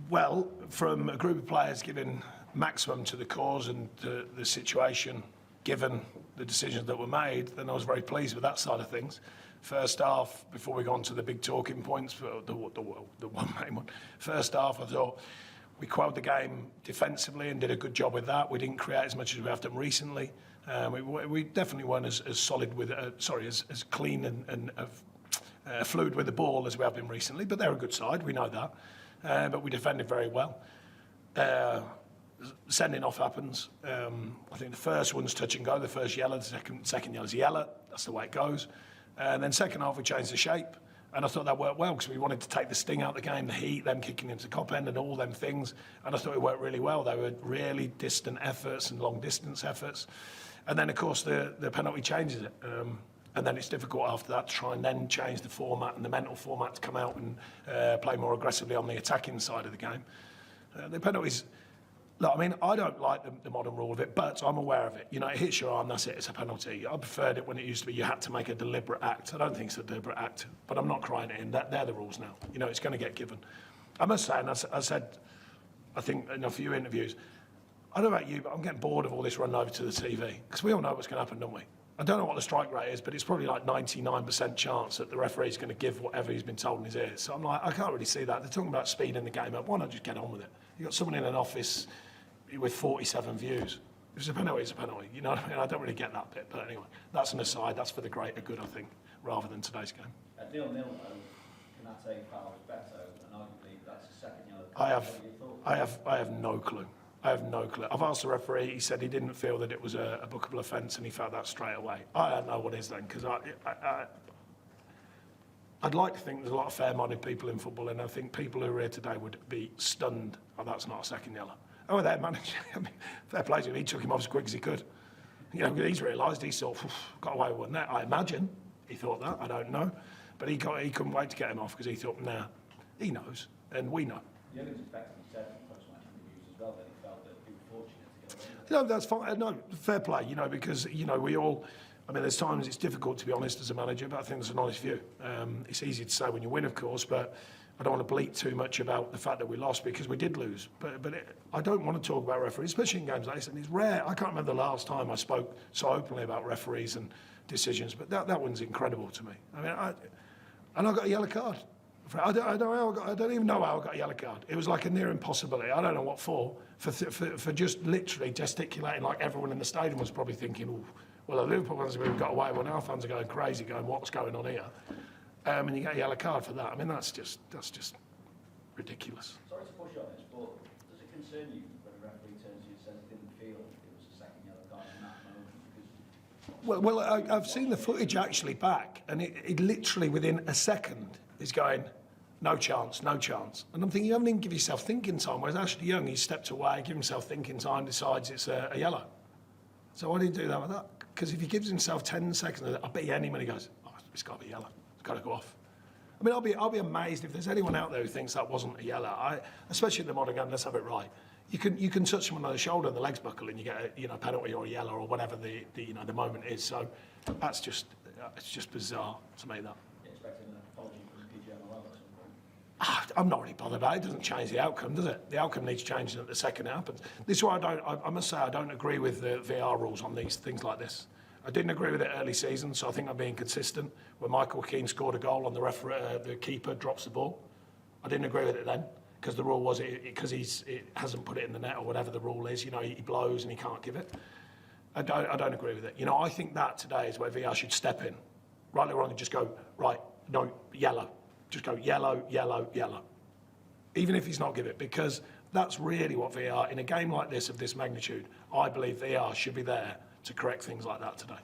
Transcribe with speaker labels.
Speaker 1: Well, from a group of players giving maximum to the cause and the situation, given the decisions that were made, then I was very pleased with that side of things. First half, before we go on to the big talking points, the one main one, first half I thought we quelled the game defensively and did a good job with that. We didn't create as much as we have done recently. We definitely weren't as solid with, as clean and fluid with the ball as we have been recently, but they're a good side, we know that. But we defended very well. Sending off happens. I think the first one's touch and go, the first yellow, the second yellow's a yellow, that's the way it goes. And then second half we changed the shape, and I thought that worked well because we wanted to take the sting out of the game, the heat, them kicking into the cop end and all them things, and I thought it worked really well. They were really distant efforts and long distance efforts. And then of course the penalty changes it. And then it's difficult after that to try and then change the format and the mental format to come out and play more aggressively on the attacking side of the game. The penalties, look, I mean, I don't like the modern rule of it, but I'm aware of it. You know, it hits your arm, that's it, it's a penalty. I preferred it when it used to be you had to make a deliberate act. I don't think it's a deliberate act, but I'm not crying it in. They're the rules now. You know, it's going to get given. I must say, and I said, I think in a few interviews, I don't know about you, but I'm getting bored of all this running over to the TV, because we all know what's going to happen, don't we? I don't know what the strike rate is, but it's probably like 99% chance that the referee's going to give whatever he's been told in his ear. So I'm like, I can't really see that. They're talking about speeding the game up. Why not just get on with it? You've got someone in an office with 47 views. If it's a penalty, it's a penalty. You know what I mean? I don't really get that bit. But anyway, that's an aside. That's for the greater good, I think, rather than today's game.
Speaker 2: At 0-0, though, Konate foul was better, and arguably that's a second yellow.
Speaker 1: I have no clue. I have no clue. I've asked the referee. He said he didn't feel that it was a bookable offence, and he felt that straight away. I don't know what is then, because I'd like to think there's a lot of fair-minded people in football, and I think people who are here today would be stunned. Oh, that's not a second yellow. Oh, their manager. I mean, fair play to him. He took him off as quick as he could. You know, he's realised he sort of got away with one there. I imagine he thought that. I don't know, but he couldn't wait to get him off because he thought, nah, he knows, and we know.
Speaker 2: The other effectively said in post-match interviews as well that he felt that he was fortunate to get away.
Speaker 1: No, that's fine. No, fair play. You know, because you know we all. I mean, there's times it's difficult to be honest as a manager, but I think that's an honest view. It's easy to say when you win, of course, but I don't want to bleat too much about the fact that we lost because we did lose. But I don't want to talk about referees, especially in games like this. And it's rare. I can't remember the last time I spoke so openly about referees and decisions, but that one's incredible to me. I mean, I got a yellow card. I don't even know how I got a yellow card. It was like a near impossibility. I don't know what for just literally gesticulating like everyone in the stadium was probably thinking, oh, well, the Liverpool fans have got away, well, now fans are going crazy, going, what's going on here? And you get a yellow card for that. I mean, that's just ridiculous.
Speaker 2: Sorry to push on this, but does it concern you when a referee turns to you and says he didn't feel it was a second yellow card in that moment?
Speaker 1: Well, I've seen the footage actually back, and it literally within a second is going, no chance, no chance. And I'm thinking, you haven't even given yourself thinking time. Whereas Ashley Young, he stepped away, give himself thinking time, decides it's a yellow. So why did he do that with that? Because if he gives himself 10 seconds, I bet you any minute he goes, oh, it's got to be yellow. It's got to go off. I mean, I'll be amazed if there's anyone out there who thinks that wasn't a yellow. Especially in the modern game, let's have it right. You can touch someone on the shoulder and the legs buckle and you get a penalty or a yellow or whatever the moment is. So it's just bizarre to me that.
Speaker 2: You're expecting an apology from PGMOL at some point?
Speaker 1: I'm not really bothered about it. It doesn't change the outcome, does it? The outcome needs changing at the second it happens. This is why I must say I don't agree with the VR rules on these things like this. I didn't agree with it early season, so I think I'm being consistent. When Michael Keane scored a goal and the keeper drops the ball, I didn't agree with it then because the rule was because it hasn't put it in the net or whatever the rule is. You know, he blows and he can't give it. I don't agree with it. You know, I think that today is where VR should step in, rightly or wrongly, just go right. No, yellow. Just go yellow, yellow, yellow. Even if he's not give it, because that's really what VR in a game like this of this magnitude. I believe VR should be there to correct things like that today.